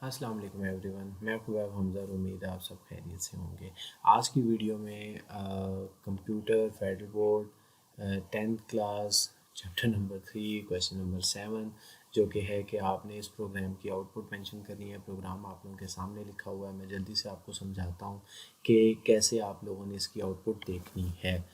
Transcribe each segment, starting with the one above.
अस्सलाम वालेकुम एवरीवन। मैं खुबाब हमज़ा और उम्मीद है आप सब खैरियत से होंगे। आज की वीडियो में computer federal board 10th class chapter number 3 question number 7 जो कि है कि आपने इस प्रोग्राम की आउटपुट मेंशन करनी है। प्रोग्राम आप लोगों के सामने लिखा हुआ है। मैं जल्दी से आपको समझाता हूँ कि कैसे आप लोगों ने इसकी आउटपुट देखनी है।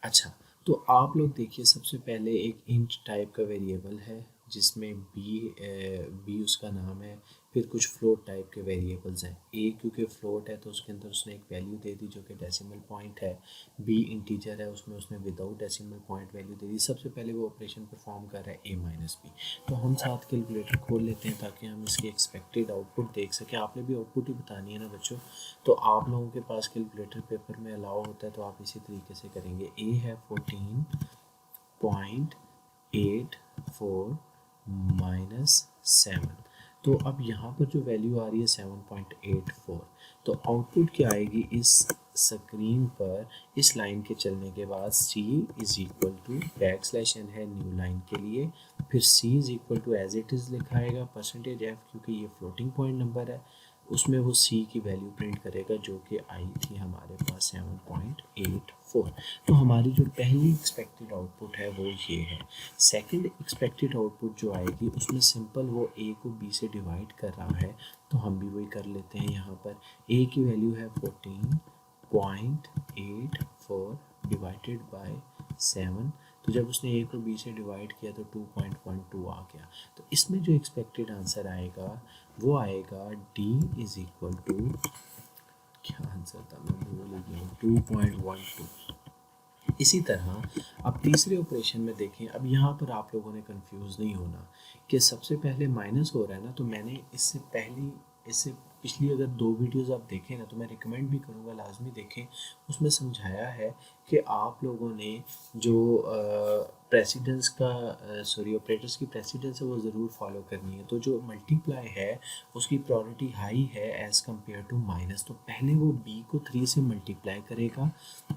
अच्छा, तो आप लोग देखिए, सबसे पहले एक इंट टाइप का वेरिएबल है जिसमें बी उसका नाम है। फिर कुछ फ्लोट टाइप के वेरिएबल्स हैं। ए क्योंकि फ्लोट है तो उसके अंदर उसने एक वैल्यू दे दी जो कि डेसिमल पॉइंट है। बी इंटीजर है, उसमें उसने विदाउट डेसिमल पॉइंट वैल्यू दे दी। सबसे पहले वो ऑपरेशन परफॉर्म कर रहा है ए माइनस बी। तो हम साथ कैलकुलेटर खोल लेते हैं ताकि हम इसकी एक्सपेक्टेड आउटपुट देख सकें। आपने भी आउटपुट ही बतानी है ना बच्चों, तो आप लोगों के पास कैलकुलेटर पेपर में अलाउ होता है तो आप इसी तरीके से करेंगे। ए है 14.84 माइनस 7। तो अब यहाँ पर जो वैल्यू आ रही है 7.84, तो आउटपुट क्या आएगी इस स्क्रीन पर इस लाइन के चलने के बाद। c is equal to back slash n है न्यू लाइन के लिए, फिर c is equal to as it is लिखा आएगा परसेंटेज f, क्योंकि ये फ्लोटिंग पॉइंट नंबर है, उसमें वो c की वैल्यू प्रिंट करेगा जो कि आई थी हमारे पास 7.84। तो हमारी जो पहली एक्सपेक्टेड आउटपुट है वो ये है। सेकंड एक्सपेक्टेड आउटपुट जो आएगी उसमें सिंपल वो a को b से डिवाइड कर रहा है, तो हम भी वही कर लेते हैं। यहाँ पर a की वैल्यू है 14.84 डिवाइडेड बाय 7। तो जब उसने a को b से डिवाइड किया तो 2.12 आ गया। तो इसमें जो एक्सपेक्टेड आंसर आएगा वो आएगा d इज़ इक्वल टू, क्या आंसर था मैं भूल गया हूँ, 2.12। इसी तरह अब तीसरे ऑपरेशन में देखें। अब यहाँ पर आप लोगों ने कंफ्यूज नहीं होना कि सबसे पहले माइनस हो रहा है ना, तो मैंने इससे पिछली अगर 2 वीडियोस आप देखें ना, तो मैं रिकमेंड भी करूँगा लाजमी देखें। उसमें समझाया है कि आप लोगों ने जो प्रेसिडेंस का ऑपरेटर्स की प्रेसिडेंस है वो ज़रूर फॉलो करनी है। तो जो मल्टीप्लाई है उसकी प्रायोरिटी हाई है एज़ कम्पेयर टू माइनस। तो पहले वो b को 3 से मल्टीप्लाई करेगा।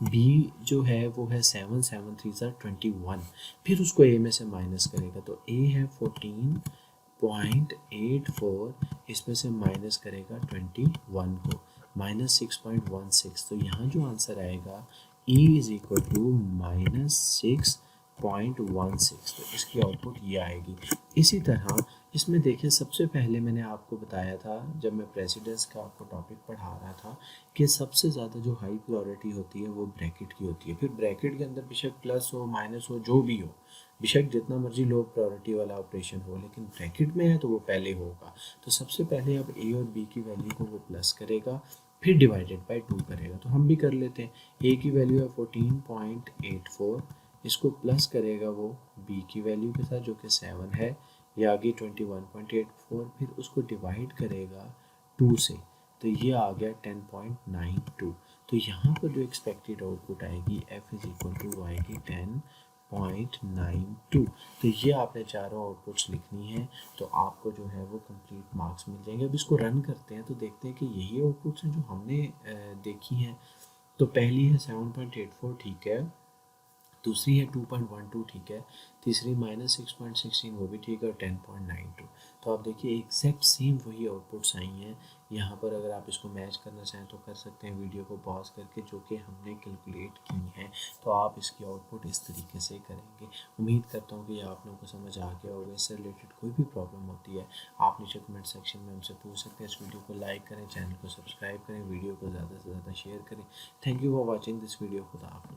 b जो है वो है 7, 7 3 21, फिर उसको a में से माइनस करेगा। तो a है 14.84, इसमें से माइनस करेगा 21 को, माइनस 6.16। तो यहाँ जो आंसर आएगा e is equal to minus 6.16। तो इसकी आउटपुट ये आएगी। इसी तरह इसमें देखिए, सबसे पहले मैंने आपको बताया था जब मैं प्रेसिडेंस का आपको टॉपिक पढ़ा रहा था कि सबसे ज़्यादा जो हाई प्रायोरिटी होती है वो ब्रैकेट की होती है। फिर ब्रैकेट के अंदर बेशक प्लस हो माइनस हो जो भी हो, बेशक जितना मर्जी लो प्रायोरिटी वाला ऑपरेशन हो, लेकिन ब्रैकेट में है तो वो पहले होगा। तो सबसे पहले अब ए और बी की वैल्यू को वो प्लस करेगा, फिर डिवाइडेड बाय 2 करेगा। तो हम भी कर लेते हैं। ए की वैल्यू है 14.84, इसको प्लस करेगा वो बी की वैल्यू के साथ जो कि 7 है, ये आ गई 21.84, फिर उसको डिवाइड करेगा 2 से, तो ये आ गया 10.92। तो यहाँ पर जो एक्सपेक्टेड आउटपुट आएगी f इज़ इक्वल टू आएगी 10.92। तो ये आपने चारों आउटपुट्स लिखनी है, तो आपको जो है वो कंप्लीट मार्क्स मिल जाएंगे। अब इसको रन करते हैं तो देखते हैं कि यही आउटपुट्स हैं जो हमने देखी हैं। तो पहली है 7.84, ठीक है। दूसरी है 2.12, ठीक है। तीसरी माइनस 6.16, वो भी ठीक है। और 10.92। तो आप देखिए एग्जैक्ट सेम वही आउटपुट्स आई हैं यहाँ पर। अगर आप इसको मैच करना चाहें तो कर सकते हैं वीडियो को पॉज करके, जो कि हमने कैलकुलेट की हैं। तो आप इसकी आउटपुट इस तरीके से करेंगे। उम्मीद करता हूँ कि ये आप लोगों को समझ आ गया होगा। इससे रिलेटेड कोई भी प्रॉब्लम होती है आप नीचे कमेंट सेक्शन में हमसे पूछ सकते हैं। इस वीडियो को लाइक करें, चैनल को सब्सक्राइब करें, वीडियो को ज़्यादा से ज़्यादा शेयर करें। Thank you for watching this video. खुदा हाफिज़।